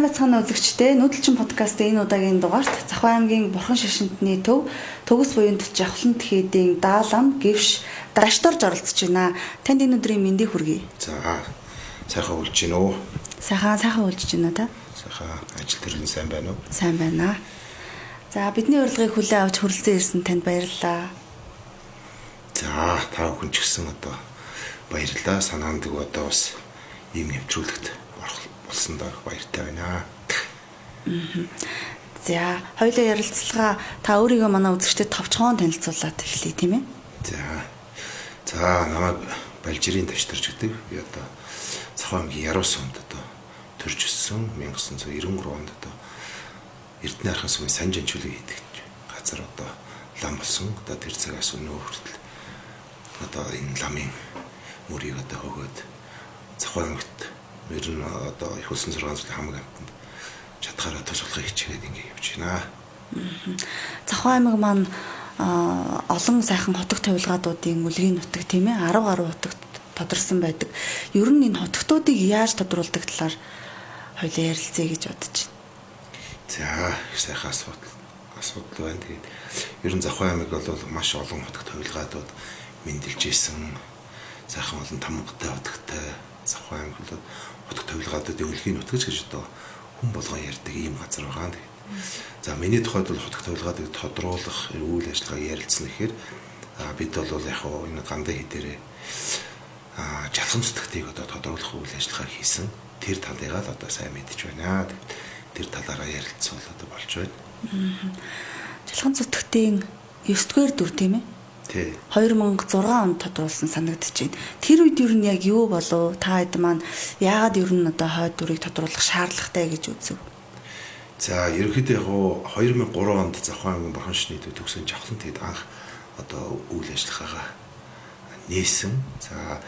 Сайн бацхан үзэгчдээ Нүүдэлчин подкастын энэ удаагийн дугаарт Завхай аймгийн Бурхан шашинтны төв Төгс буянд Жавхлан Тэхэдийн даалам гівш дашторж оролцож байна. Танд энэ өдрийн мэндийг хүргэе. За сайхан үлж гин үү? Сайхан үлж байна та? Сайхан ажил төрлийн сайн байна уу? Сайн байна. За бидний урилгыг хүлээн авч хүрэлцэн ирсэн танд баярлалаа. За та бүхэн ч гэсэн одоо баярлалаа. Санаандаг одоо бас ийм нэвтрүүлэгт болсон даа баяртай байна. За хоёулаа ярилцлага та өөрийгөө манай үзэгчдэд товчхон танилцуулаад эхлэе тийм ээ. За намайг Балжирийн Дашторж гэдэг. Би одоо Завхай аймгийн Яруу сумд одоо төрж өссөн 1993 онд одоо Эрдэнэ архын сумын Санжин чөлөө хийдэг газар одоо лам болсон. Одоо тэр цагаас өнөө хүртэл одоо энэ ламын мөрийг одоо хөгөөд Завхай аймагт ер нь одоо их улсын 6 зүйлийн хамаг амтнд чадхаараа тусалахыг хичээгээд ингэ явж байна. Завхай аймаг маань олон сайхан хотог тавилгаадуудын үлгийн нутаг тийм ээ 10 гаруй хотогт тодорсон байдаг. Ер нь энэ хотогтуудыг яаж тодруулдаг талаар хоёулаа ярилцъя гэж бодож байна. За их сайхан асуудал байна. Тэгээд ер нь Завхай аймаг бол маш олон хотог тавилгаадууд мэндэлж исэн сайхан олон тамгатай хотогтой Завхай аймаг бол хотог тавилгаадуудын үлгийн нутаг гэж одоо хүн болгон ярьдаг ийм газар байгаа. За миний тухайд бол хотог тавилгаадыг тодруулах үйл ажиллагааг ярилцсан гэхээр бид бол яг энэ гандаа хідээрээ жалхан зүтгэхтийг одоо тодруулах үйл ажиллагаа хийсэн. Тэр талыг л одоо сайн мэдэж байна. Тэр талаараа ярилцвал одоо болж байна. Жалхан зүтгэхтийн 9-р дүр тийм ээ? Тий. 2006 онд тодруулсан санагдаж байна. Тэр үед ер нь яг юу болов? Та хэд маань яагаад ер нь одоо хойд дүрийг тодруулах шаардлагатай гэж үзв? За ерөнхийдөө яг 2003 онд Завхай аймгийн Бурхан шашны төв төгсөн Жавхлан Тэхэд анх одоо үйл ажиллагаагаа нээсэн. За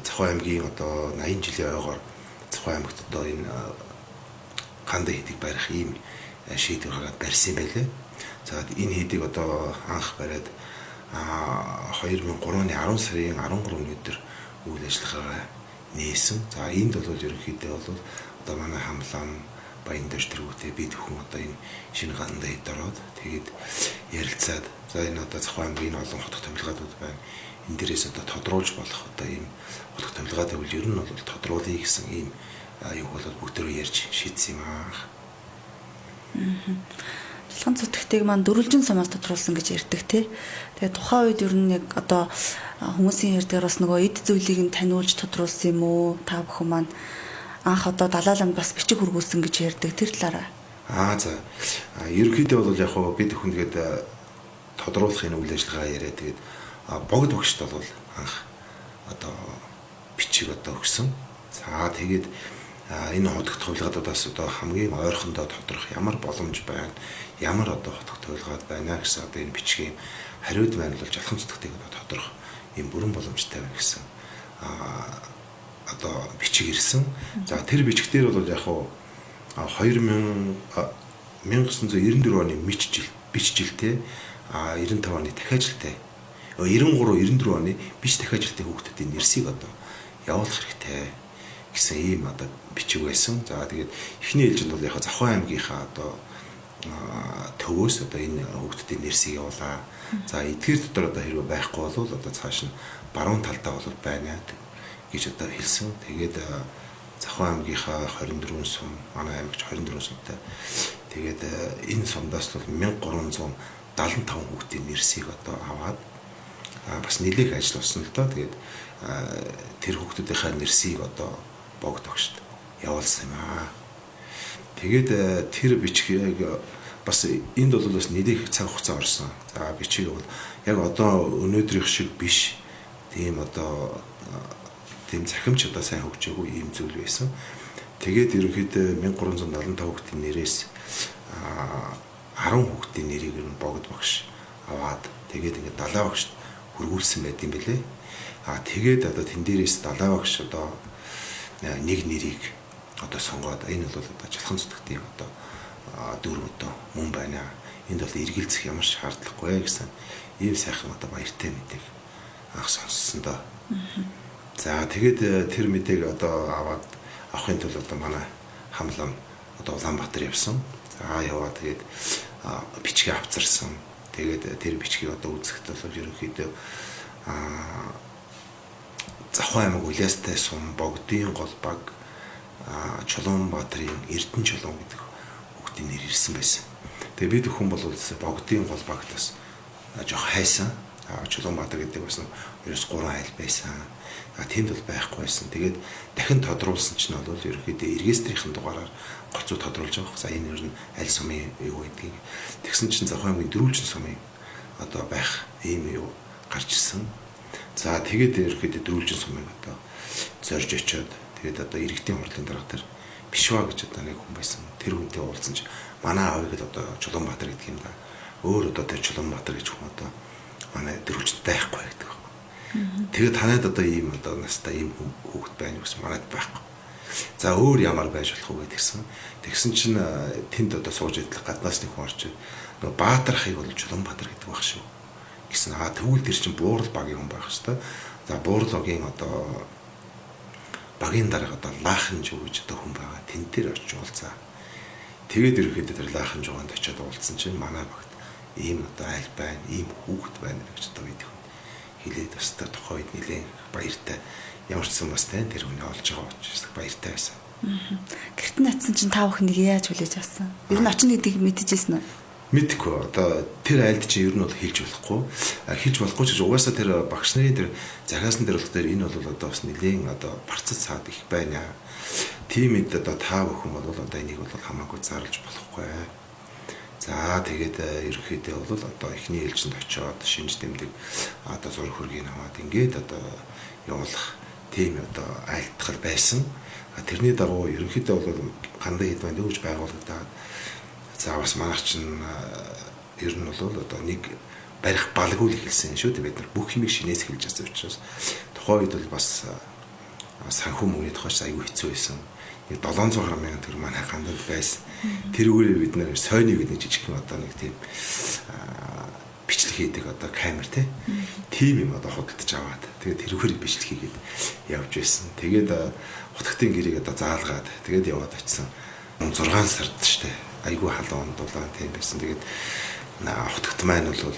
Завхай аймгийн одоо 80 жилийн ойгоор Завхай аймагт одоо энэ гандаа хийдийг барих ийм шийдвэр гаргаад барьсан юм байлээ. За энэ хийдийг одоо анх бариад 2003 оны 10 сарын 13-ны өдөр үйл ажиллагаагаа нээсэн. За энд бол ерөнхийдөө бол одоо манай хамлан Баян дэш тэргүүтээ бид бүхэн одоо энэ шинэ гандаа хэд ороод тэгээд ярилцаад за энэ одоо Завхай аймгийн олон хотог тавилгаадууд байна. Энэ дээрээс одоо тодруулж болох одоо ийм хотог тавилгаадыг бол ер нь бол тодруулъя гэсэн ийм аюул бол бүгдөө ярьж шийдсэн юм аа. Жалхан зүтгэхтэйг маань дөрвөлжин сумаас тодруулсан гэж ярьдаг тий. Тэгээ тухайн үед ер нь яг одоо хүмүүсийн ярьдгаар бас нөгөө эд зүйлийг нь таниулж тодруулсан юм уу? Та бүхэн маань анх одоо далааламд бас бичиг хургуулсан гэж ярьдаг тэр талаараа. За ерөнхийдөө бол яг бид бүхэн тэгээд тодруулахын үйл ажиллагаа яриа тэгээд богд багшд бол анх одоо бичиг одоо өгсөн. За тэгээд энэ хотог тавилгаадаас одоо хамгийн ойрхондоо тодорхой ямар боломж байна, ямар одоо хотог тавилгаад байна гэсэн одоо энэ бичгийн хариуд маань бол жалхан зүтгэхтэйг одоо тодорхой ийм бүрэн боломжтой байна гэсэн одоо бичиг ирсэн. За тэр бичгээр бол яг 1994 оны бичжилтэй 95 оны дахиажилтай 93-94 оны биш дахиажилтай хүүхдүүдийн нэрсийг одоо явуулах хэрэгтэй гэсэн ийм одоо бичиг байсан. За тэгээд эхний ээлжинд бол яг Завхай аймгийнхаа одоо төвөөс одоо энэ хүүхдүүдийн нэрсийг явуулаа. За эдгээр дотор одоо хэрвээ байхгүй бол одоо цааш нь баруун талдаа бол байна гэж одоо хэлсэн. Тэгээд Завхай аймгийнхаа 24 сум, манай аймагч 24 сумтай. Тэгээд энэ сумдаас бол 1375 хүүхдийн нэрсийг одоо аваад бас нэлээх ажил болсон л доо. Тэгээд тэр хүүхдүүдийнхаа нэрсийг одоо богд багшд явуулсан юм аа. Тэгээд тэр бичгийг бас энд бол бас нэлээх цаг хугацаа орсон. За бичиг бол яг одоо өнөөдрийнх шиг биш. Тийм одоо тийм захимч одоо сайн хөгжөөгүй ийм зүйл байсан. Тэгээд ерөнхийдөө 1375 хүүхдийн нэрээс 10 хүүхдийн нэрийг нь богд багш аваад тэгээд ингээд далаа багшд хөргүүлсэн байт юм бэлээ. Тэгээд одоо тэн дээрээс далаа багш одоо нэг нэрийг одоо сонгоод энэ бол одоо жалхан зүтгэхтийн одоо дөрөв одоо мөн байна. Энд бол эргэлзэх ямар шаардлагагүй гэсэн ийм сайхан одоо баяртай мэдээг анх сонссон доо. За тэгээд тэр мэдээг одоо аваад авахын тулд одоо манай хамлам одоо Улаанбаатар явсан. За яваа тэгээд бичгээ авцарсан. Тэгээд тэр бичгийг одоо үзэхэд бол ерөнхийдөө Завхан аймаг Улаастай сум Богдын гол баг Чулуунбаатарын Эрдэнэ чулуун гэдэг хүүхдийн нэр ирсэн байсан. Тэгээ бид өхөн бол Богдын гол багт бас жоох хайсан. Чулуунбаатар гэдэг бас 2-3 айл байсан. Тэнд бол байхгүй байсан. Тэгээд дахин тодруулсан чинь бол ерөнхийдөө регистрийн дугаараар голцоо тодруулж байгаа. За энэ ер нь аль сумын юу гэдгийг тэгсэн чинь Завхан аймгийн дөрвөлжин сумын одоо байх ийм юу гарч ирсэн. За тэгээд ерөнхийдөө дөрвөлжин сумыг одоо зорж очиод тэгээд одоо иргэдийн хурлын дарга тэр Бишва гэж одоо нэг хүн байсан. Тэр хүнтэй уулзсан чинь манай аавыг одоо Чулуунбаатар гэдэг юм да. Өөр одоо тэр Чулуунбаатар гэж хүн одоо манай дөрвөлжинд байхгүй гэдэг байна. Тэгээд танад одоо ийм одоо настай ийм хүүхэд байна гэсэн манайд байхгүй. За өөр ямар байж болох вэ гэсэн. Тэгсэн чинь тэнд одоо сууж идэх гаднаас нэг хүн орж нөгөө Баатархыг бол Чулуунбаатар гэдэг баг шүү гэсэн. Тэгвэл тэр чинь Буурал багийн хүн байх хэвээр. За Бууралгийн одоо багийн дарга одоо Лааханжуу гэж одоо хүн байгаа. Тэн дээр очиж уулзаа. Тэгээд ерөөхдөө тэр Лааханжууганд очиод уулзсан чинь манай багт ийм одоо айл байна, ийм хүүхэд байна гэж одоо бид хэлээд бас тухайн үед нэлээд баяртай ямарчсан бас тэр хүний олж байгаа учраас баяртай байсан. Гэрт натсан чинь та бүхэн нэг яаж хүлээж авсан? Ер нь очно гэдгийг мэдчихсэн үү? Мэдгүй одоо тэр айлд чинь ер нь бол хэлж болохгүй. Хэлж болохгүй ч гэж угаасаа тэр багш нарын тэр захиасан дээр болохоор энэ бол одоо бас нэлээд одоо барцад цаад их байна. Тийм үед одоо та бүхэн бол одоо энийг бол хамаагүй зарлж болохгүй. За тэгээд ерөнхийдөө бол одоо эхний ээлжинд очиод шинж тэмдэг одоо зураг хөргийг аваад ингээд одоо явуулах тийм одоо айлтгал байсан. Тэрний дагуу ерөнхийдөө бол гандаа хэд байна гэж байгуулагдаад за бас манайх чинь ер нь бол одоо нэг барих балгуул эхэлсэн шүү дээ. Бид нар бүх юмыг шинээс хэлж байгаа учраас тухайн үед бол бас санхүү мөнгөний тухайч аюу хэцүү байсан. 700 мянган төгрөг манай гандад байсан. Тэрүүгээр бид нэр сойны гэдэг жижиг юм одоо нэг тийм бичлэг хийдэг одоо камер тийм юм одоо худалдаж аваад тэгээд тэрүүгээр бичлэг хийгээд явж байсан. Тэгээд утгатын гэрийг одоо заалгаад тэгээд яваад очисон. 6 сард штэ айгүй халуун дулаан тийм байсан. Тэгээд утгат маань бол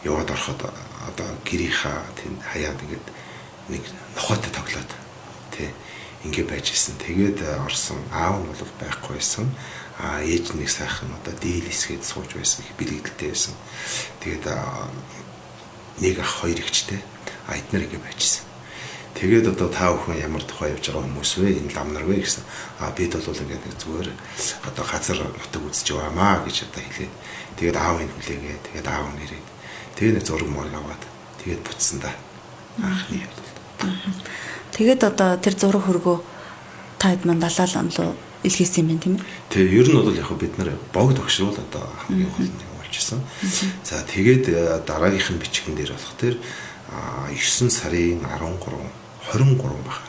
яваад ороход одоо гэрийнхаа тийм хаяад ингээд нэг нохойтой тоглоод тий ингээ байж исэн. Тэгээд орсон аав нь бол байхгүй байсан. Ээж нэг сайхан одоо дийл хэсгээд сууж байсан. Бэлэгдэлтэй байсан. Тэгээд нэг ах хоёр ихчтэй эднэр ингээ байж исэн. Тэгээд одоо та бүхэн ямар тухай явж байгаа хүмүүс вэ? Энэ лам нар вэ гэсэн. Бид бол ингээ нэг зүгээр одоо газар нутаг үзэж байгаамаа гэж одоо хэлээд тэгээд аавыг хүлээгээ. Тэгээд аав нэрээ. Тэгээд нэг зураг мөр аваад тэгээд буцсан да. Анхны явдал. Тэгээд одоо тэр зураг хөргөө та хэд манд далаал амлуу илгээсэн юм байна тийм үү? Тэгээ ер нь бол яг бид нар богд огшруул одоо хамгийн гол нэг болчихсон. За тэгээд дараагийнх нь бичгэн дээр болох тэр 9 сарын 23 баг.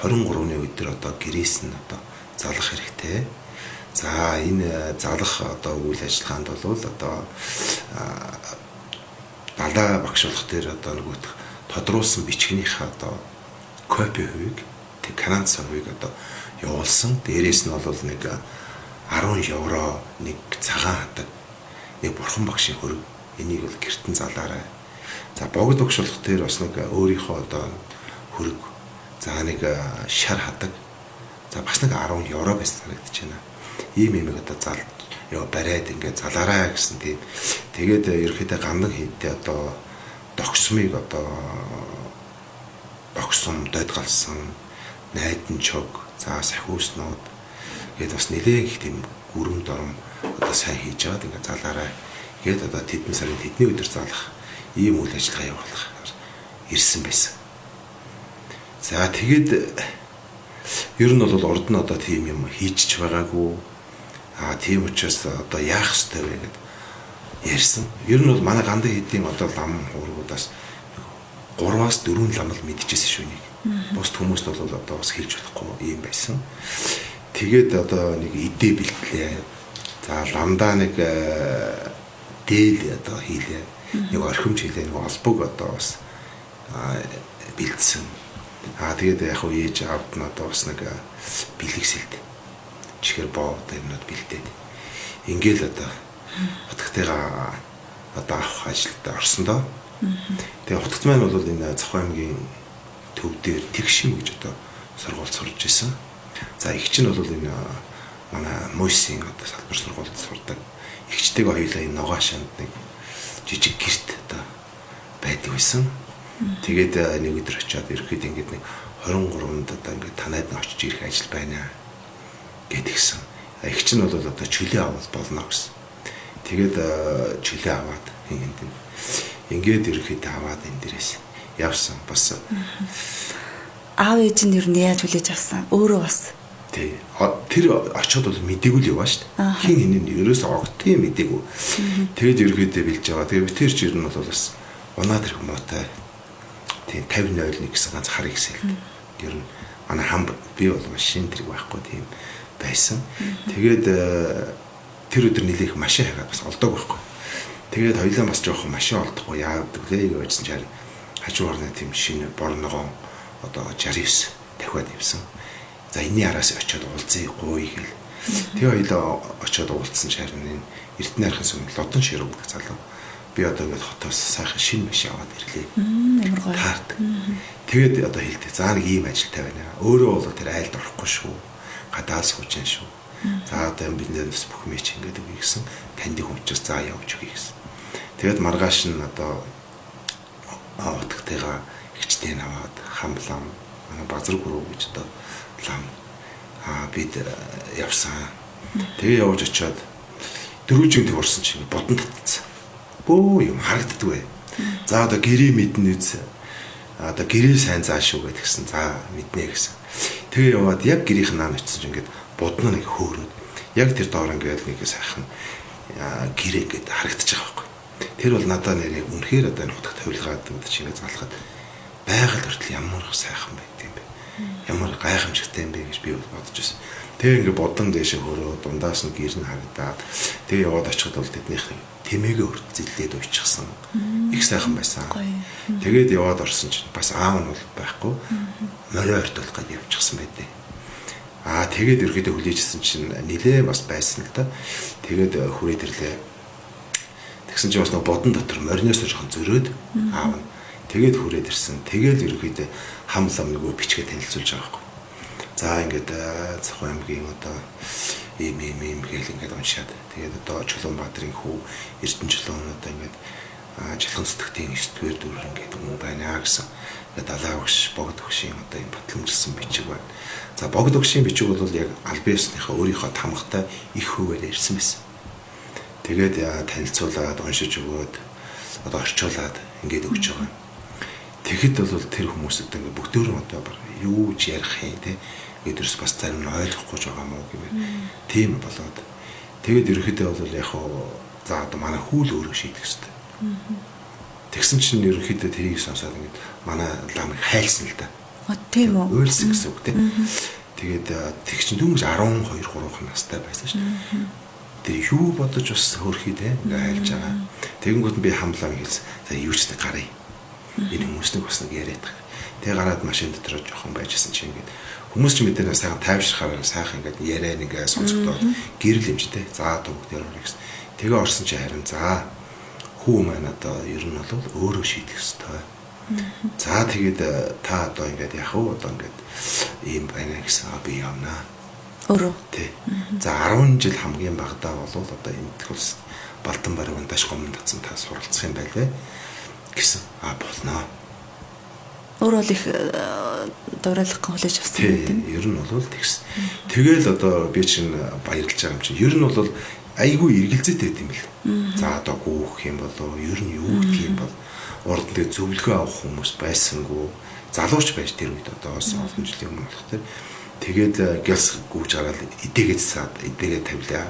23-ны өдөр одоо гэрээс нь одоо залах хэрэгтэй. За энэ залах одоо үйл ажиллагаанд бол одоо далаа багшуулах дээр одоо нөгөөх тодруулсан бичгнийхээ одоо копи хувийг тэг Канад санхүүг одоо явуулсан. Дээрээс нь бол нэг 10 евро нэг цагаан хатаг нэг бурхан багшийн хөрөг энийг бол гертэн залаарай. За богд огшуулах дээр бас нэг өөрийнхөө одоо хөрөг за нэг шар хатаг за бас нэг 10 евро байсан санагдаж байна. Ийм юм одоо зал яа бариад ингээд залаарай гэсэн тийм. Тэгээд ерөөхдөө гандан хийдтэй одоо догсмыг одоо догсон дойдгалсан найдан чог за сахиуснууд гээд бас нэлээд их тийм гүрэм дором одоо сайн хийж аваад ингээд залаарай гээд одоо тэдэн сарын тэдний өдөр залах ийм үйл ажиллагаа явуулах ирсэн байсан. За тэгээд ер нь бол урд нь одоо тийм юм хийчих байгаагүй. Тийм учраас одоо яах ёстой вэ гэд ярьсан. Ер нь бол манай гандаа хэдийн одоо лам хуургуудаас 3-аас 4 лам л мэдчихсэн шүү нэг. Бус хүмүүст бол одоо бас хэлж болохгүй юм байсан. Тэгээд одоо нэг идэ бэлтлээ. За ламдаа нэг дээл одоо хийлээ. Нэг орхимж хийлээ. Нэг олбог одоо бас бэлдсэн. Тэгээд яг уу ээж аавд нь одоо бас нэг бэлэг сэлд. чихэр боо одоо юмнууд бэлдээд ингээл одоо утгатайгаа одоо авах ажилд орсон доо. Тэгээ утгат маань бол энэ Цахуу аймгийн төв дээр Тэгшим гэж одоо сургууль сурж исэн. За эгч нь бол энэ манай Мойсийн одоо салбар сургуульд сурдаг. Эгчтэйгээ хоёулаа энэ Ногоошанд нэг жижиг гэрт одоо байдаг байсан. Тэгээд нэг өдөр очиод ирэхэд ингээд нэг 23-нд одоо ингээд танайд нь очиж ирэх ажил байна гэдгийгсэн. Эгч нь бол одоо чөлөө авах болно гэсэн. Тэгээд чөлөө аваад ингээд ирэхэд аваад энэ дээрээс явсан бас. Аав ээж нь ер нь яаж хүлээж авсан? Өөрөө бас. Тий. Тэр очиод бол мдэггүй л яваа шүү дээ. Хин хинэн ерөөсөө огтгийн мдэггүй. Тэгээд ерөөдөө билж байгаа. Тэгээд тэр ч ер нь бол бас унаад ирэх муутай. Тийм 50-01 гэсэн ганц хар ихсэл. Ер нь манай хам би бол машин тэрэг байхгүй тийм байсан. Тэгээд тэр өдөр нэлээх машин хагаад бас олдог байхгүй. Тэгээд хоёлаа бас жоохон машин олдохгүй яадаг лээ гэжсэн чинь хажуугаар нэг тийм шинэ борногоо одоо 69 дахиад явсан. За энэний араас очиод уулзъя гуй гэл. Тэгээ хоёлаа очиод уулзсан чинь харин энэ Эрдэнэ архын сүм Лодон Ширүү гэдэг залуу. Би одоо ингээд хотоос сайхан шинэ машин аваад ирлээ. Амар гоё. Таард. Тэгээд одоо хэлдэг. За нэг ийм ажилтай байна. Өөрөө бол тэр айлд орохгүй шүү. Гадаас хүчин шүү. За одоо энэ бизнес бүх мэч ингээд үгүй гэсэн. Танд хүчээс за явж өгье гэсэн. Тэгээд маргааш нь одоо утгатайгаа эгчтэй наваад хамлам базар гурав гэж одоо лам бид явсан. Тэгээ явж очиод дөрвөлжинд орсон чинь бодон татсан. Бөө юм харагддаг бай. За одоо гэрээ мэднэ үз. Одоо гэрээ сайн заашгүй гэдгсэн. За мэднэ гэсэн. Тэгээ яваад яг гэрийнх нь наан очсон чинь ингээд бодно нэг хөөрөөд. Яг тэр доор ингээд нэг сайхан гэрээ гээд харагдчих байгаа байхгүй. Тэр бол надад нэрээ үнэхээр одоо энэ утгад тавилгаад чигээ залхаад байгаль хүртэл ямар сайхан байт юм бэ. Ямар гайхамшигтай юм бэ гэж би бодож байсан. Тэгээ ингээд бодон дэше хөрөө дундаас нь гэр нь харагдаад тэгээ яваад очиход бол тэднийх тэмээгээ хүртэл зиллээд уйчихсан. Их сайхан байсан. Тэгээд яваад орсон чинь бас аав нь бол байхгүй. Морио ортолох гэж явчихсан байдیں۔ Тэгээд ерөөдөө хүлээжсэн чинь нилээ бас байсан л да. Тэгээд хүрээд ирлээ. Тэгсэн чинь бас нэг бодон дотор мориноос жоохон зөрөөд аав нь тэгээд хүрээд ирсэн. Тэгээд ерөөдөө хамлам нөгөө бичгээ танилцуулж байгаа байхгүй. За ингээд Цахуу аймгийн одоо ийм гээл ингээд уншаад тэгээд одоо Чулуунбаатарын хүү Эрдэнэ Чулуун одоо ингээд Жилхэн зүтгэтийн 9-р дүр ингээд юм байна гэсэн. Тэгээд далаа өгш богд өгшийн одоо ийм батламжилсан бичиг байна. За богд өгшийн бичиг бол яг албан ёсныхаа өөрийнхөө тамгатай их хөвөөр ирсэн байсан. Тэгээд танилцуулаад уншиж өгөөд одоо орчуулад ингээд өгч байгаа. Тэгэхэд бол тэр хүмүүсд ингээд бүгдөө одоо юу ч ярих юм те эдгэрс бас зарим нь ойлгохгүй байгаа мó гэмээр тийм болоод тэгээд ерөөхдөө бол яг за одоо манай хүүл өөрөө шийдэх хэрэгтэй. Тэгсэн чинь ерөөхдөө тэрийг сонсоод ингээд манай ламыг хайлсан л да. Тийм үү. Уйлсан гэсэн үг те. Тэгээд тэг чинь дөнгөж 12-3 настай байсан шүү дээ. Тэгээ юу бодож бас хөрхий те ингээд хайлж байгаа. Тэгэнгүүт би хамлаа хэлсэн. За юу ч нэг гарыг. Энэ хүмүүснийг бас нэг яриад. Тэгээ гараад машин дотор жоохон байжсэн чинь ингээд хүмүүс ч мэдээ сайхан тайвширхаар сайхан ингээд яриа нэгээ сонсохдоо гэрэл юмжтэй. За одоо бүгд яруу гэсэн. Тэгээ орсон чи харин за хүү маань одоо ер нь бол өөрөө шийдэх ёстой. За тэгээд та одоо ингээд яах вэ? Одоо ингээд ийм байна гэсэн би явнаа. Өөрөө. Тий. За 10 жил хамгийн багадаа бол одоо энэ төгс Балтан бараг ундаш гомн татсан та суралцах юм байлээ гэсэн. Болно. Өөрөө л их дуурайлах хүлээж авсан гэдэг нь. Ер нь бол тэгс. Тэгэл одоо би чинь баярлж байгаа юм чинь. Ер нь бол айгүй эргэлзээтэй байт юм бэл. За одоо гүүх юм болоо ер нь юу гэх юм бол урд нь зөвлөгөө авах хүмүүс байсангүй. Залууч байж тэр үед одоо олон жилийн өмнө болох тэр. Тэгээд гэлс гүүж гараад эдээгээд саад эдээгээ тавилаа.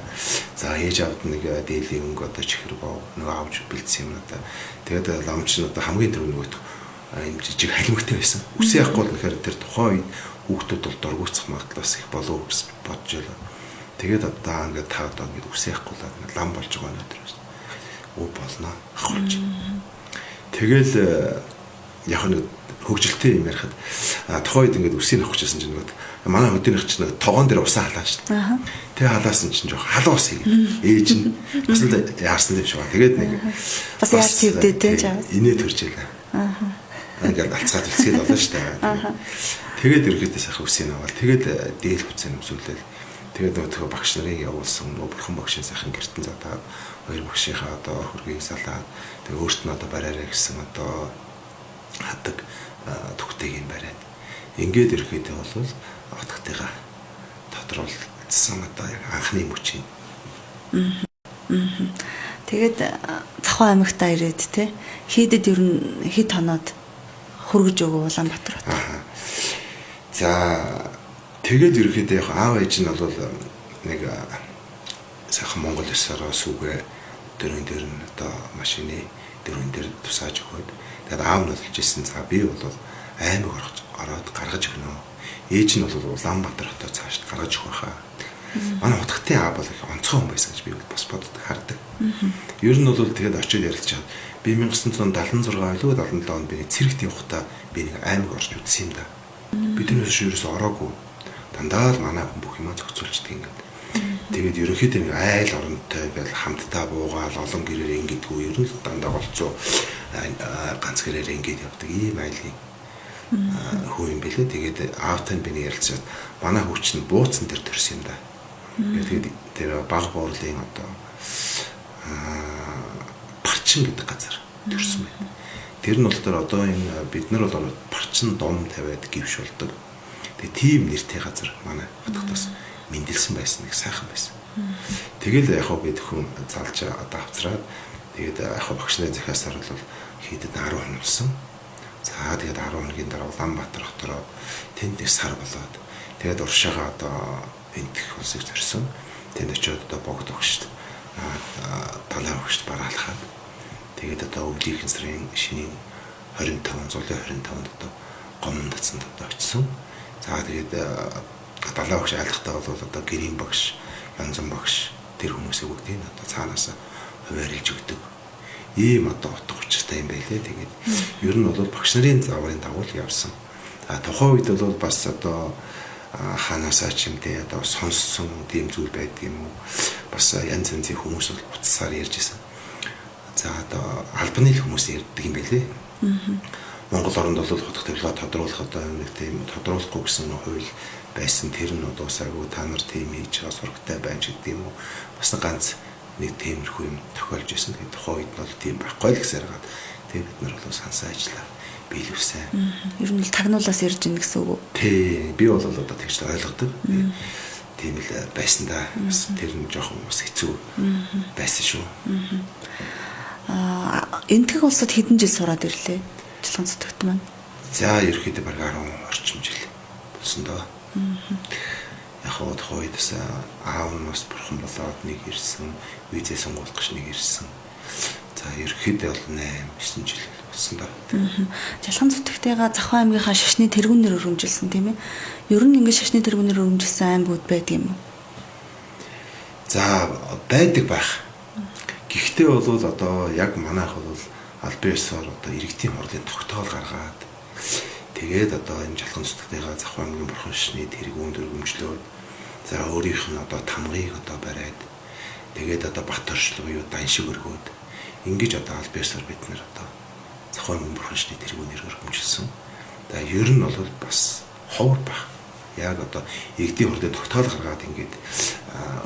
За ээж авд нэг дээлийн өнгө одоо чихэр боо нөгөө авч бэлдсэн юм надаа. Тэгээд ламч нь одоо хамгийн түрүү нөгөөт юм жижиг халимгтай байсан. Үсээ яахгүй л нэхэр тэр тухайн үед хүүхдүүд бол дургуйцах магадлал их болов уу гэж бодож байлаа. Тэгээд одоо ингээд та одоо ингээд үсээ яахгүй л лам болж байгаа өнөдөр байсан. Оо болно. Ахуулж. Тэгэл яг нь хөгжилтэй юм ярихад тухайн үед ингээд үсийг авчихсан чинь нөгөө манай хөдөөний чинь тогоон дээр усаа халаа шүү дээ. Тэгээ халаасан чинь жоох халуун ус юм. Ээж нь бас л яарсан юм шиг байна. Тэгээд нэг бас яаж твдээ те чаа. Инээ төржээлээ. Ингээд алцгаад үсгээд болно шүү дээ. Тэгээд ерөөдөө сайхан үсийг аваад тэгээд дээл хүцэн өмсүүлэл тэгээд нөгөө багш нарыг явуулсан нөгөө бурхан багшийн сайхан гертэн задаад хоёр багшийнхаа одоо хөргийг салаад тэгээд өөрт нь одоо бариараа гэсэн одоо хадаг түгтэйг юм бариад ингээд ерөөдөө бол отготойгоо тодруулсан одоо яг анхны мөч юм. Тэгээд Завхан аймагтаа ирээд те хийдэд ер нь хэд хоноод хөргөж өгөө Улаанбаатар хот. За тэгээд ерөөдөө яг аав ээж нь бол нэг сайхан Монгол ёсороо сүгэ дөрөв дээр нь одоо машины дөрөв дээр тусааж өгөөд тэгээд аав нь болж ирсэн. За би бол аймаг ороод гаргаж өгнө. Ээж нь бол Улаанбаатар хотоо цааш гаргаж өгөх хаа. Манай утгатын аав бол их онцгой хүн байсан гэж би бас боддог хардаг. Ер нь бол тэгээд очиод ярилцж чад. Би 1976 илүү 77 онд би цэрэгт явахдаа би нэг аймаг орж үзсэн юм да. Биднээс ерөөс ороогүй. Дандаа л манай хүн бүх юмаа зохицуулчдаг ингээд. Тэгээд ерөнхийдөө нэг айл оронтой ингээл хамтдаа буугаал олон гэрээр ингэдэггүй ер нь дандаа болцоо ганц гэрээр ингээд явдаг ийм айлын хүү юм бэлээ. Тэгээд аавтай би нэг ярилцаад манай хүүч нь бууцсан дээр төрсөн юм да. Тэгээд тэр баг буурлын одоо парчин гэдэг газар төрсөн байна. Тэр нь бол тэр одоо энэ бид нар бол парчин дом тавиад гівш болдог. Тэгээ тийм нэртэй газар манай хотгоос мэндэлсэн байсан нэг сайхан байсан. Тэгэл яг хоо бид хүн залж одоо авцраад тэгээд яг хоо багш нарын захиасаар бол хийдэд 10 хоног болсон. За тэгээд 10 хоногийн дараа Улаанбаатар хотоор тэнд нэг сар болоод тэгээд уршаага одоо энтэх улсыг зорьсон. Тэнд очиод одоо богд өгчт талаа өгчт бараалхаад тэгээд одоо өвлийнхэн сарын шинийн 25 зулийн 25-нд одоо гомн дацсанд одоо очсон. За тэгээд далаа багш айлтгтаа бол одоо гэрийн багш, янзан багш тэр хүмүүсийг бүгдийг одоо цаанаас хуваарилж өгдөг. Ийм одоо утга учиртай юм байлээ. Тэгээд ер нь бол багш нарын зааврын дагуу явсан. Тухайн үед бол бас одоо ханаасаа ч юм дээ одоо сонссон тийм зүйл байдаг юм уу? Бас янз янзын хүмүүс бол буцсаар ярьж исэн. За одоо албаны хүмүүс ярьдаг юм байлээ. Монгол оронд бол хотгох төлөвлөгөө тодруулах одоо нэг тийм тодруулахгүй гэсэн хууль байсан. Тэр нь одоо усаагүй та нар тийм хийж байгаа сурагтай байна ч гэдэг юм уу. Бас ганц нэг тиймэрхүү юм тохиолж исэн. Тэгээд тухайн үед нь бол тийм байхгүй л гэсээр гад. Тэгээд бид нар бол сансаа ажиллаа. Биелвсэн. Ер нь л тагнуулаас ярьж ийн гэсэн үг үү? Тий, би бол одоо тэгж ойлгодог. Тийм л байсан да. Бас тэр нь жоохон бас хэцүү байсан шүү. Энтэх улсад хэдэн жил сураад ирлээ? Чулган зүтгэт маань. За ерөөхдөө баг 10 орчим жил болсон доо. Яг хоо тохойдс аав нь бас бурхан болоод нэг ирсэн, визээ сонгуулах гэж нэг ирсэн. За ерөөхдөө бол 8-9 жил болсон доо. Чулган зүтгэгтэйгээ Завхан аймгийнхаа шашны тэргүүнээр өргөмжилсэн тийм ээ. Ер нь ингэж шашны тэргүүнээр өргөмжилсэн аймагуд байдаг юм уу? За байдаг байх. Гэхдээ бол одоо яг манайх бол албан ёсоор одоо иргэдийн хурлын тогтоол гаргаад тэгээд одоо энэ чулган зүтгэгтэйгээ Завхан аймгийн бурхан шашны тэргүүнд өргөмжлөөд за өөрийнх нь одоо тамгыг одоо бариад тэгээд одоо бат оршлого юу дан шиг өргөөд ингэж одоо албан ёсоор бид нэр одоо Завхан аймгийн бурхан шашны тэргүүнээр өргөмжилсөн. За ер нь бол бас ховор байх. Яг одоо иргэдийн хурлын тогтоол гаргаад ингэж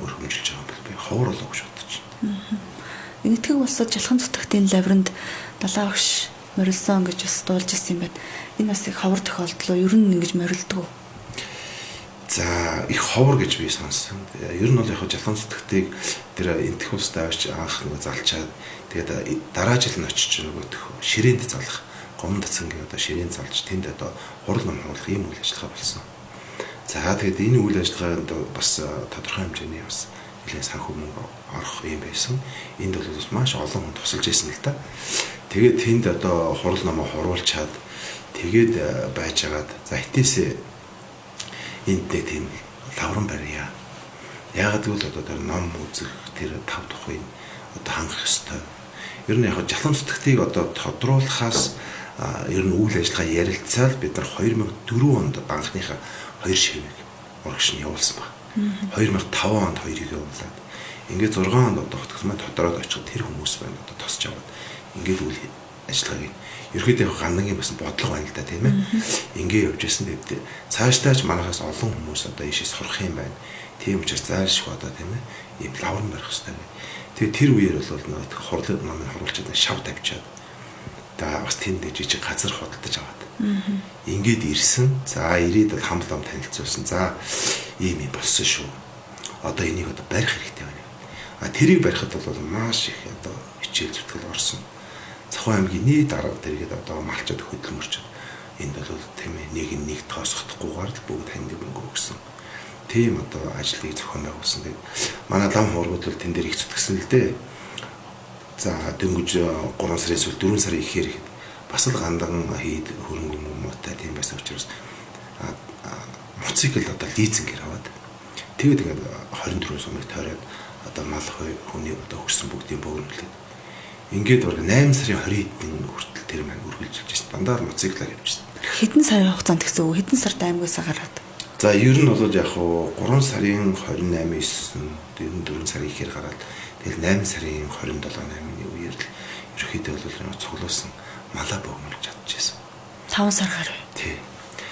өргөмжилж байгаа бол би ховор болоо гэж бодож байна. Энэтхэг улсад чулган зүтгэгтийн лавринд далаа багш морилсон гэж бас дуулж ирсэн юм байна. Энэ бас их ховор тохиолдол уу? Ер нь ингэж морилдог уу? За их ховор гэж би сонссон. Ер нь бол яг чулган зүтгэгтийг тэр энэтхэг улсад авч анх нэг залчаад тэгээд дараа жил нь очиж нөгөөх ширээнд залах гомн дацангийн одоо ширээнд залж тэнд одоо хурал ном хуулах ийм үйл ажиллагаа болсон. За тэгээд энэ үйл ажиллагаанд бас тодорхой хэмжээний бас нэлээд санхүү мөнгө орох юм байсан. Энд бол маш олон хүн тусалж ирсэн л та. Тэгээд тэнд одоо хурал номоо хуруулчаад тэгээд байжгаад за хитээсээ энд нэг тийм лавран барья. Яагаад гэвэл одоо тэр ном үзэх тэр тав тухыг одоо хангах ёстой. Ер нь яг чулган зүтгэгтийг одоо тодруулахаас ер нь үйл ажиллагаа ярилцаал бид нар 2004 онд банкныхаа 2 шивийг урагш нь явуулсан баг. 2005 онд 2-ыг явуулаад ингээд 6 онд одоо хотгосмаа тодороод очих тэр хүмүүс байна одоо тосч аваад ингээд үйл ажиллагааг ерөөдөө гандангийн бас бодлого байна л да тийм ээ. Ингээд явж ирсэн тэгээд цаашдаач манайхаас олон хүмүүс одоо ийшээ сурах юм байна. Тийм учраас зайлшгүй одоо тийм ээ. Ийм лаврын барих хэрэгтэй. Тэгээд тэр үеэр бол нэг хурлын намын харуулчаад шав тавьчаад та бас тэнд жижиг газар худалдаж аваад. Ингээд ирсэн. За ирээд бол хамлам танилцуулсан. За ийм юм болсон шүү. Одоо энийг одоо барих хэрэгтэй байна. Тэрийг барихад бол маш их одоо хичээл зүтгэл орсон. Цахуу аймгийн нийт арга тэргээд одоо малчад хөдөлмөрчд энд бол тийм ээ нэг тоосохдохгүйгээр л бүгд ханд өнгө өгсөн. Тийм одоо ажлыг зохион байгуулсан. Тэгээд манай лам хуургууд бол тэн дээр их зүтгэсэн л дээ. За дөнгөж 3 сарын эсвэл 4 сарын ихээр бас л гандан хийд хөрөнгө муутай тийм байсан учраас мотоцикл одоо лизингээр аваад тэгээд 24 сумыг тойроод одоо мал хүний одоо өгсөн бүгдийн бөөгнөлээ. Ингээд бараг 8 сарын 20-нд хүртэл тэр маань үргэлжилж байсан. Дандаа мотоциклаар явж байсан. Хэдэн сарын хугацаанд гэсэн үг? Хэдэн сард аймагаас гараад? За ер нь бол яг 3 сарын 28-9 4 сарын ихээр гараад тэгэл 8 сарын 27-8-ны үеэр л ерөөхдөө бол цуглуулсан малаа бөөгнөлж чадчихсан. 5 сар гарав. Тий.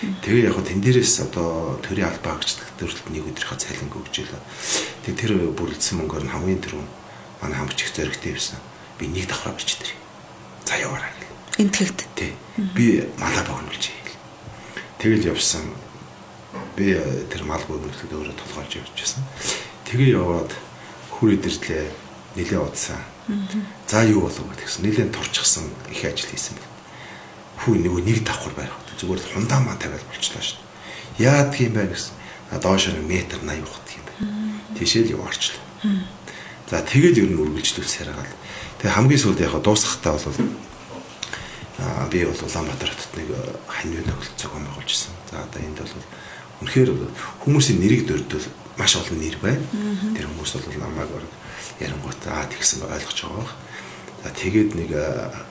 Тэгээ яг тэн дээрээс одоо төрийн албаа агчдаг төрөлд нэг өдрийнхөө цалин өгч илээ. Тэгээ тэр бүрэлдсэн мөнгөөр нь хамгийн түрүүн манай хамгач их зоригтой байсан. Би нэг давхраа бичиж тэр. За яваарай гэл. Энэ тэгт. Тий. Би малаа богнуулж ийл. Тэгэл явсан. Би тэр мал богнуулахад өөрөө толгойж явчихсан. Тэгээ яваад хүр идэрлээ. Нилээ удсан. За юу болов гэсэн. Нилээ турчсан их ажил хийсэн байна. Хүү нэг давхар байх. Зүгээр л хундаа маа тавиад болчихлоо шүү. Яад гин байх гэсэн. Доош нь метр 80 ухт юм байна. Тийшээ л яваарчлаа. За тэгээд ер нь үргэлжлүүлсээр байгаа л. Тэгээ хамгийн сүүлд яг дуусахтаа бол би бол Улаанбаатар хотод нэг ханьвын төгөлт зохион байгуулжсэн. За одоо энд бол үнэхээр хүмүүсийн нэрийг дөрдөл маш олон нэр байна. Тэр хүмүүс бол намайг бараг ярангуут тэгсэн ойлгож байгаа. За тэгээд нэг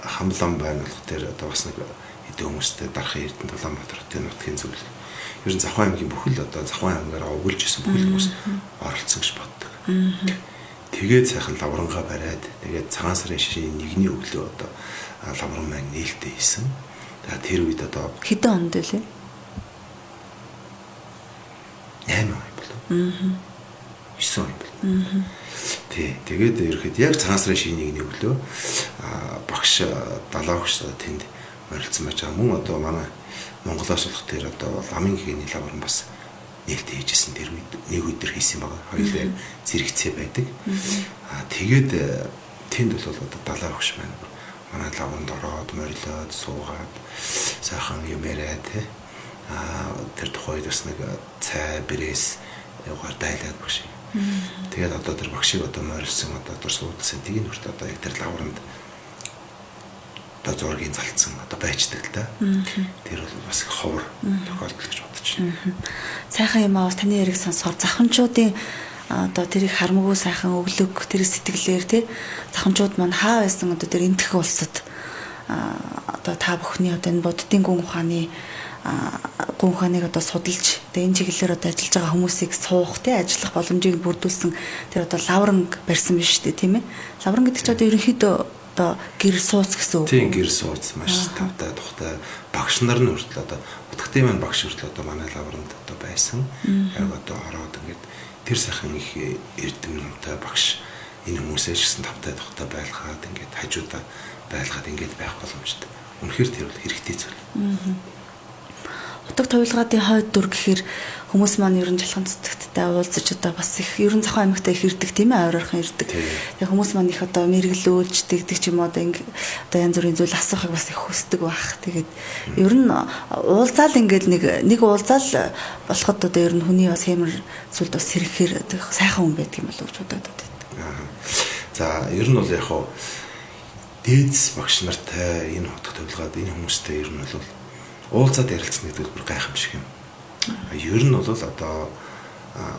хамлан байна болох тэр одоо бас нэг хэдэн хүмүүстэй дарахын эрдэнэ Улаанбаатар хотын нутгийн зөвлөл. Ер нь Завхан аймгийн бүхэл одоо Завхан аймгаараа угуулж исэн бүхэл хүмүүс оролцсон гэж боддог. Тэгээд сайхан лаврангаа бариад тэгээд цагаан сарын шишийн 1-ний өглөө одоо лавран маань нээлттэй хийсэн. За тэр үед одоо хэдэн онд вэ? 8 он болов. 9 он болов. Тий. Тэгээд ерөөд яг цагаан сарын шишийн 1-ний өглөө багш далаа багш тэнд морилцсан байж байгаа. Мөн одоо манай Монголоос болох тэр одоо ламын гэний лавран бас нээлттэй хийжсэн тэр үед нэг өдөр хийсэн байгаа. Хоёулаа зэрэгцээ байдаг. Тэгээд тэнд бол одоо далаа багш маань манай лавранд ороод морилоод суугаад сайхан юм яриад тэр тухайд бас нэг цай бэрээс яваар дайлаад багш. Тэгээд одоо тэр багшийг одоо морилсан одоо тэр суудсан тгийн хүрт одоо яг тэр лавранд одоо зургийг залцсан одоо байждаг л да. Тэр бол бас их ховор тохиолдол гэж бодож байна. Сайхан юм аа таны яриг сонсоор захамчуудын одоо тэрийг харамгүй сайхан өглөг тэр сэтгэлээр тий захамчууд маань хаа байсан одоо тэр энтэх улсад одоо та бүхний одоо энэ боддын гүн ухааныг одоо судалж тэгээ энэ чиглэлээр одоо ажиллаж байгаа хүмүүсийг суух тий ажиллах боломжийг бүрдүүлсэн тэр одоо лавранг барьсан биш үү тийм ээ. Лавранг гэдэг чинь одоо ерөнхийдөө одоо гэр сууц гэсэн үг. Тийм гэр сууц маш тавтай тухтай багш нар нь хүртэл одоо утгатын маань багш хүртэл одоо манай лавранд одоо байсан. Яг одоо ороод ингээд тэр сайхан их эрдэм номтой багш энэ хүмүүсээ ч гэсэн тавтай тухтай байлгаад ингээд хажуудаа байлгаад ингээд байх боломжтой. Үнэхээр тэр бол хэрэгтэй зүйл. Утга тавилгаадын хойд дүр гэхээр хүмүүс маань ер нь жалхан цэцэгттэй уулзаж одоо бас их ер нь Завхан аймагтай их ирдэг тийм ээ ойрхон ирдэг. Тэгээ хүмүүс маань их одоо мэргэлүүлж тэгдэг ч юм уу одоо янз бүрийн зүйл асуухыг бас их хүсдэг байх. Тэгээд ер нь уулзаал ингээд нэг уулзаал болоход одоо ер нь хүний бас хэмэр зүйлд бас сэрэхээр сайхан хүн байдаг юм болов уу гэж бодоод байдаг. За ер нь бол яг хоо дээдс багш нартай энэ утга тавилгаад энэ хүмүүстэй ер нь бол уулзаад ярилцсан гэдэг бүр гайхамшиг юм. Ер нь бол одоо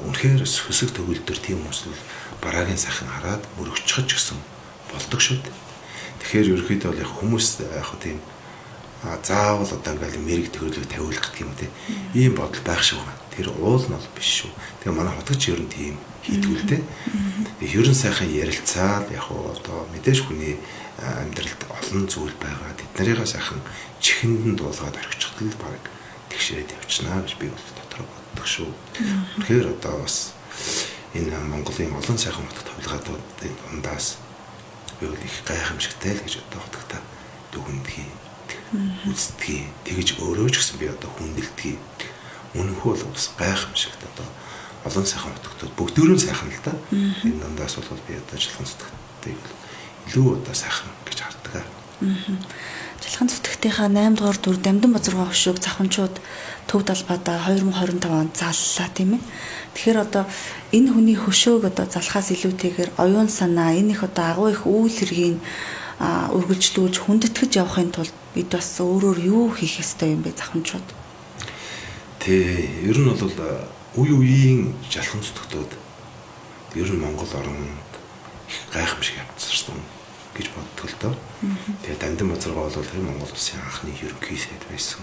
үнэхээр хөсөг төгөлдөр тийм хүмүүс бол бараагийн сайхан хараад мөрөгчхөж гисэн болдог шүү дээ. Тэгэхээр ерөөхдөө бол яг хүмүүс яг тийм заавал одоо ингээл мэрэг төгрөлөг тавиулах гэх юм те. Ийм бодол байх шиг байна. Тэр уул нь бол биш шүү. Тэгээ манай хотгоч ер нь тийм хийдгүүл те. Тэгээ ерөн сайхан ярилцаал яг одоо мэдээж хүний амьдралд олон зүйл байгаа. Тэд нарыгаа сайхан чихэнд нь дуулгаад орхичихд л баг тэгшээд явчихна гэж би бол дотроо боддог шүү. Тэгэхээр одоо бас энэ Монголын олон сайхан хотгот тавилгаадуудын дундаас би бол их гайхамшигтай л гэж одоо хотготаа дүгнэдгийг үздгийг тэгж өөрөө ч гэсэн би одоо хүндэлдгийг үнэхээр бол бас гайхамшигт одоо олон сайхан хотготууд бүгдөө сайхан л да. Энэ дундаас бол би одоо жилхэн зүтгэдэг илүү одоо сайхан гэж хардаг. Жилхэн зүтгэгтийнхаа 8 дугаар дүр Дамдан Базарган хөшөөг завханчууд Төв Далбаада 2025 онд заллаа тийм ээ. Тэгэхээр одоо энэ хүний хөшөөг одоо залхаас илүүтэйгээр оюун санаа энэ их одоо агуу их үйл хэргийг үргэлжлүүлж хүндэтгэж явахын тулд бид бас өөрөөр юу хийх ёстой юм бэ завханчууд? Ер нь бол үе үеийн жалхан зүтгтүүд ер нь Монгол оронд их гайхамшиг явцсан гэж боддог л доо. Тэгээ Дамдан Базарган бол тэр Монгол улсын анхны ерөнхий сайд байсан.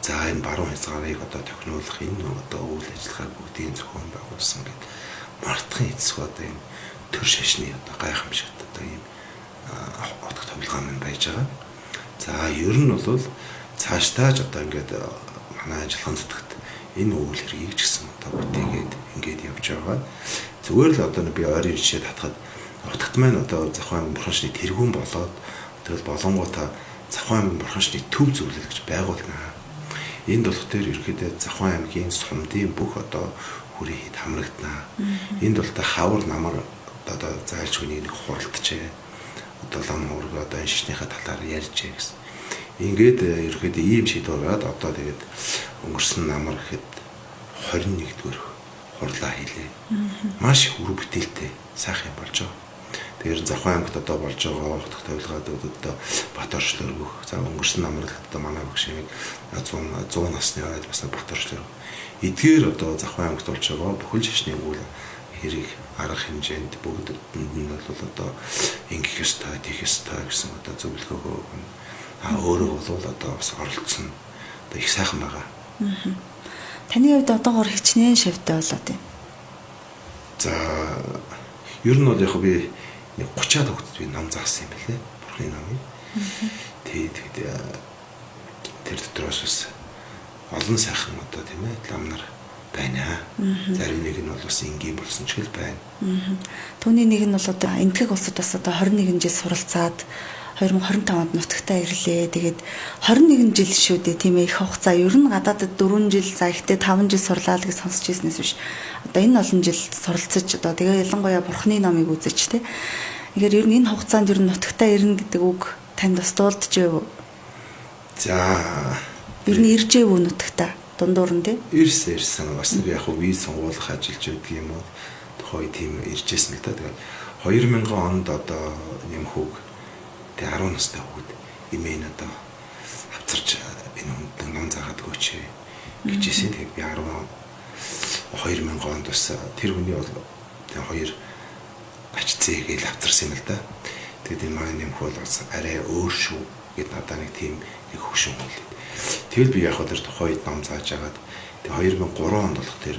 За энэ баруун хязгаарыг одоо тохируулах энэ одоо үйл ажиллагааг бүгдийг зохион байгуулсан гэдэг мартахын эцэг одоо энэ төр шашны одоо гайхамшигт одоо ийм хотгот тавилгаа маань байж байгаа. За ер нь бол цаашдаа одоо ингээд манай жилхэн зүтгэгт энэ үйл хэргийг ч гэсэн одоо бүтээгээд ингээд явж байгаа. Зүгээр л одоо би ойрын жишээ татхад хотгот маань одоо Завхан аймгийн бурхан шний тэргүүн болоод тэгэл болонгуудаа Завхан аймгийн бурхан шний төв зөвлөл гэж байгуулна. Энд болох дээр ерөөдөө Завхан аймгийн сумдын бүх одоо хүрээ хамрагдана. Энд бол та хавар намар одоо заалж хүний нэг хуралдчээ. Одоо лам хург одоо шишнийхээ талаар ярьжээ гэсэн. Ингээд ерөөдөө ийм шийдвэр гараад одоо тэгээд өнгөрсөн намар гэхэд 21-р хурлаа хийлээ. Маш их үр бүтээлтэй сайхан болж байгаа. Тэгэхээр Завхан аймагт одоо болж байгаа хотгот тавилгаадууд одоо бат орчлоор өгөх. За өнгөрсөн намрал одоо манай багшийн 100 насны ойд бас бат орчлоор. Эдгээр одоо Завхан аймагт болж байгаа бүхэл шашны үйл хэрэг арга хэмжээнд бүгд нь бол одоо ингэх ёстой, тийх ёстой гэсэн одоо зөвлөгөөгөө өөрөө бол одоо бас оролцсон. Одоо их сайхан байгаа. Таны хувьд одоогоор хичнээн шавьтай болоод байна. За ер нь бол яг би 30-аад хүүхдэд би ном заасан юм билээ. Бурхны номыг. Тэгээд тэр дотроос бас олон сайхан одоо тийм ээ лам нар байна. Зарим нэг нь бол бас энгийн болсон ч гэл байна. Түүний нэг нь бол одоо энтгэг улсад бас одоо 21 жил суралцаад 2025 онд нутагтаа ирлээ. Тэгээд 21 жил шүү дээ тийм ээ их хугацаа. Ер нь гадаадд 4 жил за ихтэй 5 жил сурлаа л гэж сонсч ирснээс биш. Одоо энэ олон жил суралцаж одоо тэгээ ялангуяа бурхны номыг үзэж тий. Тэгэхээр ер нь энэ хугацаанд ер нь нутагтаа ирнэ гэдэг үг танд бас дуулдчихэв үү? За ер нь иржээв үү нутагтаа дундуур нь тий? Ирсэн бас нэг яг виз сонгуулах ажиллаж байдаг юм уу? Тухай тийм иржсэн л да. Тэгээд 2000 онд одоо нэмхүүг 10 настай хүүхэд имэн одоо авчирч энэ хүнд ном заагаад өгөөч гэжсэн. Тэгээд би 2000 онд бас тэр хүний бол тэг 2 ачцээ гээл авчирсан юм л да. Тэгээд энэ маань нэмхүү бол арай өөр шүү гэд надад нэг тийм нэг хөшүүн хүлээ. Тэгэл би яг тэр тухайд ном зааж агаад тэг 2003 онд болох тэр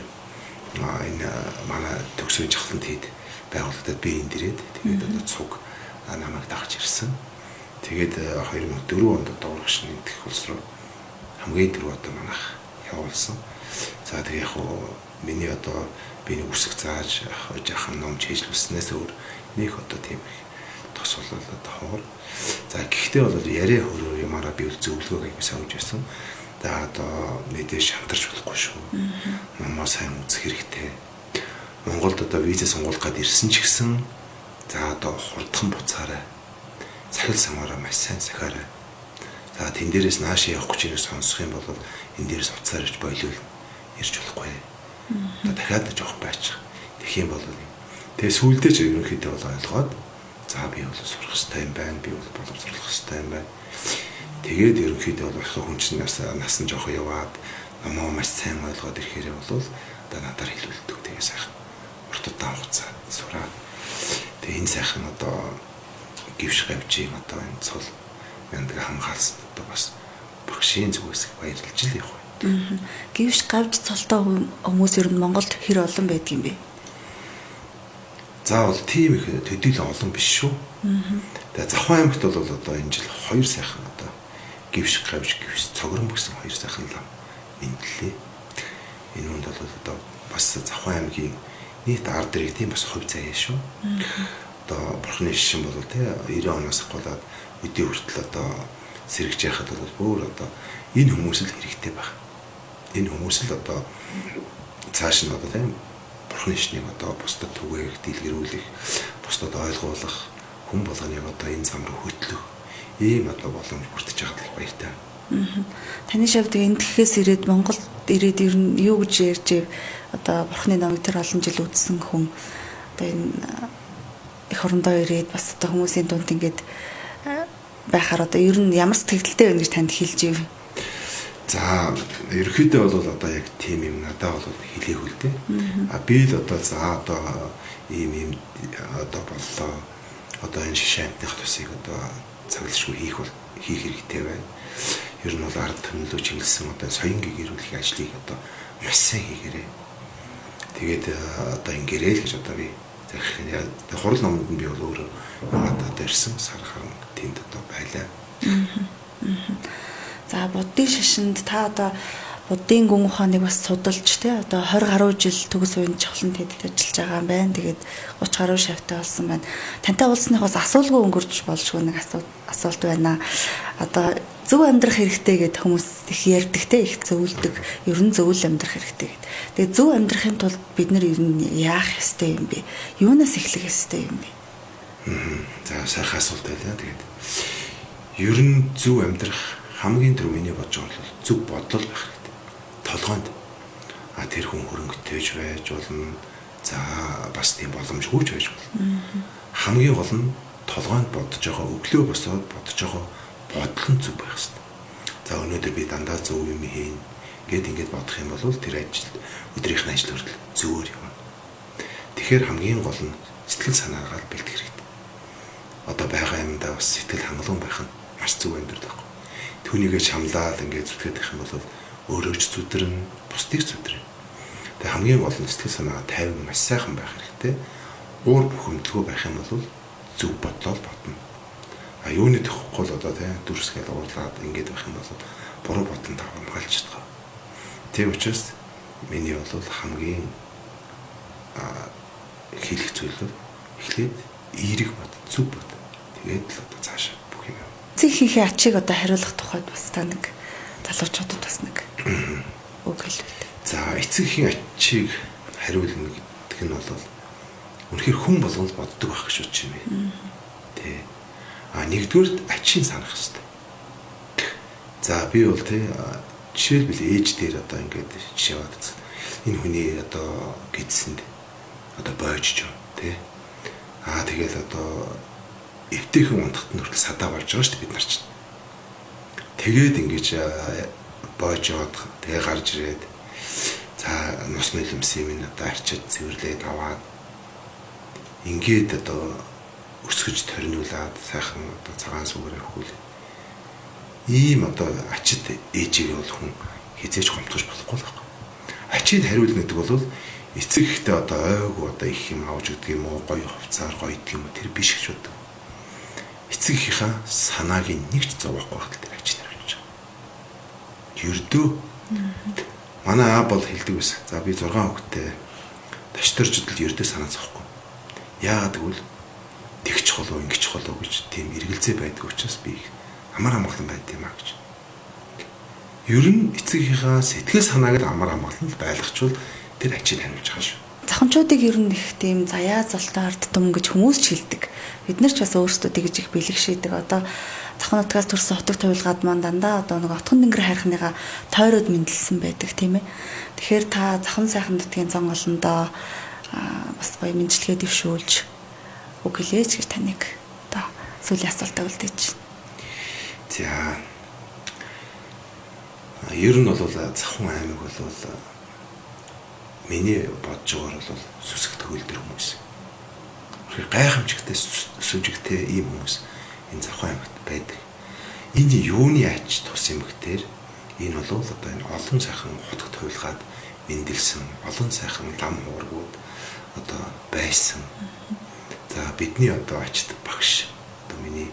энэ манай төгсөөж ахланд хэд байгууллагад би энд ирээд тэгээд одоо цуг намайг дагаж ирсэн. Тэгээд 2004 онд одоо урагш нэгдэх улс руу хамгийн түрүү одоо манайх явуулсан. За тэгээ яг миний одоо би нэг үсэг зааж жаахан ном чийжлүүлснээс өөр нэг одоо тийм тос болоод одоо хоор. За гэхдээ бол яриа хөрөө юмараа би зөвлөгөөг аягүй сайн өгч байсан. За одоо мэдээж шантарч болохгүй шүү. Номоо сайн үзэх хэрэгтэй. Монголд одоо виз сонгуулах гээд ирсэн ч гэсэн за одоо хурдхан буцаарай. Сахил самаараа маш сайн сахаарай. За тэн дээрээс нааш явах гэж сонсох юм бол энэ дээрээс уцаар ирж бойлол ирж болохгүй. Одоо дахиад нэг жоох байчих. Тэгэх юм бол тэгээ сүүлдээ ч ерөнхийдөө бол ойлгоод за би бол сурах хэрэгтэй юм байна. Би бол боловсруулах хэрэгтэй юм байна. Тэгээд ерөнхийдөө бол хүн чинь нас нь жоох яваад номоо маш сайн ойлгоод ирэхээр бол одоо надаар хэлүүлдэг. Тэгээ сайхан урт удаан хугацаанд сураад тэгээ энэ сайхан одоо гівш гавчийг одоо энэ цол мяндаг хамгаалсан одоо бас багшийн зүгээс баярлж л явах бай. Гэвч гавж цолтой хүмүүс ер нь Монголд хэр олон байдгийн бэ? За бол тийм их төдийлөн олон биш шүү. Тэгээ Завхан аймагт бол одоо энэ жил 2 сайхан одоо гівш гавж гівш цогрон гэсэн 2 сайхан лам мэдлээ. Энэ үнд бол одоо бас Завхан аймгийн нийт ард иргэдийн бас хувь заяа шүү. Одоо бурхны шишин бол тий 90 оноос ахуулаад өдөө хүртэл одоо сэргэж яхад бол бүр одоо энэ хүмүүс л хэрэгтэй баг. Энэ хүмүүс л одоо цааш нь одоо тийм бурхны шишнийг одоо бусдад түгээх, дэлгэрүүлэх, бусдад ойлгуулах, хүн болгоныг одоо энэ зам руу хөтлөх ийм одоо боломж бүрдэж байгаа л баяртай. Таны шавд энэ дэлхээс ирээд Монголд ирээд ер нь юу гэж ярьж одоо бурхны намыг тэр олон жил үзсэн хүн одоо энэ эх орондоо ирээд бас одоо хүмүүсийн дунд ингээд байхаар одоо ер нь ямар сэтгэлдтэй байна гэж танд хэлж ив. За ерөөхдөө бол одоо яг тийм юм надад бол хэлээх үлдээ. Би л одоо за одоо ийм одоо боллоо. Одоо энэ шишаантных тусыг одоо цаглшгүй хийх хэрэгтэй байна. Ер нь бол ард түмнэлөө чиглэсэн одоо соёнгийн гэрүүлэх ажлыг одоо маш сайн хийгээрэй. Тэгээд одоо ингэрэй л гэж одоо би захих хурал номонд нь би бол өөрөө одоо ирсэн сар харан тэнд одоо байлаа. За буддын шашинд та одоо буддын гүн ухааныг бас судалж тий одоо 20 гаруй жил төгс уян чухлан тэдэд ажиллаж байгаа юм байна. Тэгээд 30 гаруй шавтай болсон байна. Тантай уулзсныхоос асуулгүй өнгөрч болжгүй нэг асуулт байна. Одоо зөв амьдрах хэрэгтэй гэдэг хүмүүс их ярьдаг те их зөвлөдөг. Ер нь зөвл амьдрах хэрэгтэй гэдэг. Тэгээд зөв амьдрахын тулд бид нар ер нь яах ёстой юм бэ? Юунаас эхлэх ёстой юм бэ? За сайхан асуулт байлаа. Тэгээд ер нь зөв амьдрах хамгийн түрүү миний бодож байгаа бол зөв бодол байх хэрэгтэй. Толгойд тэр хүн хөрөнгөтэйж байж болно. За бас тийм боломжгүй ч байж болно. Хамгийн гол нь толгойд бодож байгаа өглөө босоод бодож байгаа бодол нь зөв байх хэрэгтэй. За өнөөдөр би дандаа зөв юм хийн ингээд бодох юм бол тэр ажил өдрийнх нь ажил хүртэл зөвөр явна. Тэгэхээр хамгийн гол нь сэтгэл санаагаар бэлдэх хэрэгтэй. Одоо байгаа юмдаа бас сэтгэл хангалуун байх нь маш зөв амьдрал. Түүнийгээ шамлаад ингээд зүтгэх байх юм бол өөрөө ч зүдрэн, бусдыг зүдрэн. Тэгээ хамгийн гол нь сэтгэл санаа тайван маш сайхан байх хэрэгтэй. Уур бухимдалгүй байх юм бол зөв бодлоо бодно. Юуны тоххол одоо тийм дүрсгээл уурлаад ингээд байх юм бол буруу бодлон хамгаалж чадгаа. Тийм учраас миний бол хамгийн хэлэх зүйл бол эхлээд эерэг бод, зөв бод. Тэгээд л одоо цаашаа бүх юм. Цэхийнхээ ачийг одоо хариулах тухайд бас та нэг залуучуудад бас нэг үг хэлвэ. За эцэгхийн ачийг хариулна гэдэг нь бол үнэхээр хүн болгонд боддог байх гэж бодож байна. Тэ. Нэгдүгээр ачийг санах хэрэгтэй. За би бол тэ жишээлбэл ээж дээр одоо ингээд жишээ бат. Энэ хүний одоо гидсэнд одоо боожж байна тэ. Тэгэл одоо эвтэйхэн унтахт нь хүртэл садаа болж байгаа шүү дээ бид нар чинь. Тэгээд ингэж боож яваад тэгээ гарч ирээд за нус мэлэмсийн минь одоо арчиж цэвэрлээд аваад ингээд одоо өсгөж торниулаад сайхан одоо цагаан сүгээрээ хөл. Ийм одоо ачид ээжийг бол хүн хизээж гомдож болохгүй л байна. Ачид хариулна гэдэг бол эцэг ихтэй одоо ойгүй одоо их юм авч өгдөг юм уу, гоё хувцаар гоё идэх юм уу тэр биш гэж боддог. Эцэг ихийнхаа санааг нэгч зовоохгүй байх тэр ачид хариулж байгаа. Ердөө манай аа бол хэлдэг байсан. За би 6 хүүхэдтэй ташторчдод ердөө санаа зовхгүй. Яагаад гэвэл тэгч холоо ингэж холоо гэж тийм эргэлзээ байдаг учраас би амар амгалан байд юм аа гэж. Ер нь эцэгийнхаа сэтгэл санааг л амар амгалан байлгачвал тэр ачид хариулж байгаа шүү. Захамчуудыг ер нь их тийм заяа золтой ард түмэн гэж хүмүүс ч хэлдэг. Бид нар ч бас өөрсдөө тэгж их бэлэгшээдэг. Одоо Захын нутгаас төрсэн хотог туйлгаад маань дандаа одоо нэг отхон тэнгэр хайрхныгаа тойроод мэндэлсэн байдаг тийм ээ. Тэгэхээр та Захын сайхан нутгийн зан олондоо бас гоё мэдлэгээ дэвшүүлж үг хэлээч гэж таныг одоо сүүлийн асуултаа үлдээж. За ер нь бол Захын аймаг бол миний бодож байгаагаар бол сүсэг төгөлдөр хүмүүс. Тэгэхээр гайхамшигтай сүжигтэй ийм хүмүүс энэ Захын аймагт байдаг. энэ юуны ач тус эмгтэр энэ бол одоо энэ олон сайхан хотод хуйлгаад мэндэлсэн олон сайхан лам хуургууд одоо байсан. За бидний одоо ачт багш одоо миний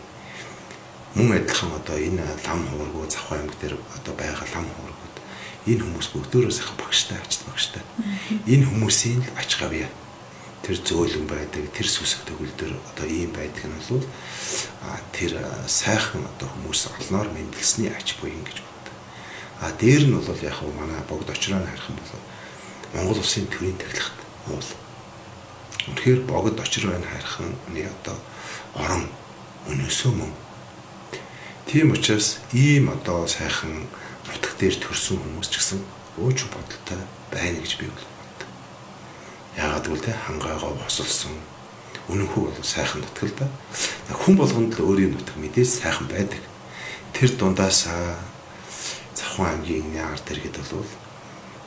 мөн адилхан одоо энэ лам хуургууд Завхай аймаг дээр одоо байгаа лам хуургууд энэ хүмүүс бүгдөө сайхан багштай ачт багштай. Энэ хүмүүсийн л ач гавья тэр зөөлөн байдаг, тэр сүсэг төгөлдөр одоо ийм байдаг нь бол тэр сайхан одоо хүмүүс олноор мэндэлсний ач буян гэж боддог. Дээр нь бол яг хөө манай богд очроо харах юм бол Монгол улсын төрийн тахилгад уул. Үнэхээр богд очроо харах нь одоо орон өнөөсөө мөн. Тийм учраас ийм одоо сайхан нутаг дээр төрсэн хүмүүс ч гэсэн өөч бодолтой байна гэж би боддог. Яагаад гэвэл те хангайгаа босолсон үнэнхүү бол сайхан нутаг л да. Хүн болгонд л өөрийн нутаг мэдээс сайхан байдаг. Тэр дундаас Завхан аймгийн яар дээр гэдэг бол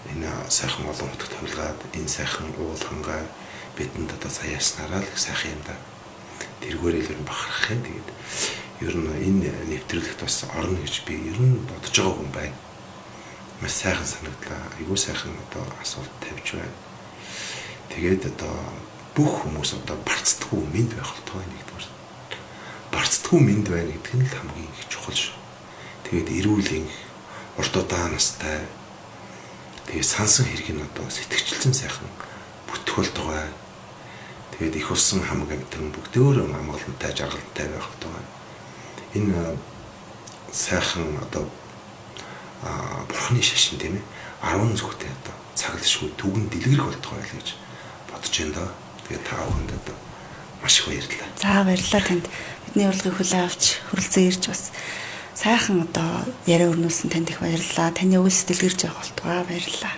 энэ сайхан олон нутагт хувилгаад энэ сайхан уул хангай бидэнд одоо саяаснараа л сайхан юм да. Тэргээрээ л бахархах юм. Тэгээд ер нь энэ нэвтрүүлэгт бас орно гэж би ер нь бодож байгаа хүн байна. Маш сайхан санагдлаа. Айгуу сайхан одоо асуулт тавьж байна. Тэгээд одоо бүх хүмүүс одоо барцдаггүй мэд байх болтугай нэгдүгээр. Барцдаггүй мэд байна гэдэг нь л хамгийн их чухал шүү. Тэгээд эрүүл урт удаан настай тэгээд сансан хэрэг нь одоо сэтгцэлсэн сайхан бүтэх болтугай. Тэгээд их усан хамаг амтэн бүгдөө амгалантай жаргалтай байх болтугай. Энэ сайхан одоо бурхны шашин тийм ээ 10 зүгтээ одоо цаглшгүй түгэн дэлгэрэх болтугай л гэж бодож байна да. Тэгээд та бүхэнд одоо маш их баярлалаа. За баярлалаа танд. Бидний урилгыг хүлээн авч хүрэлцэн ирж бас сайхан одоо яриа өрнүүлсэн танд их баярлалаа. Таны үйл сэтгэл гэрж явах болтугай баярлалаа.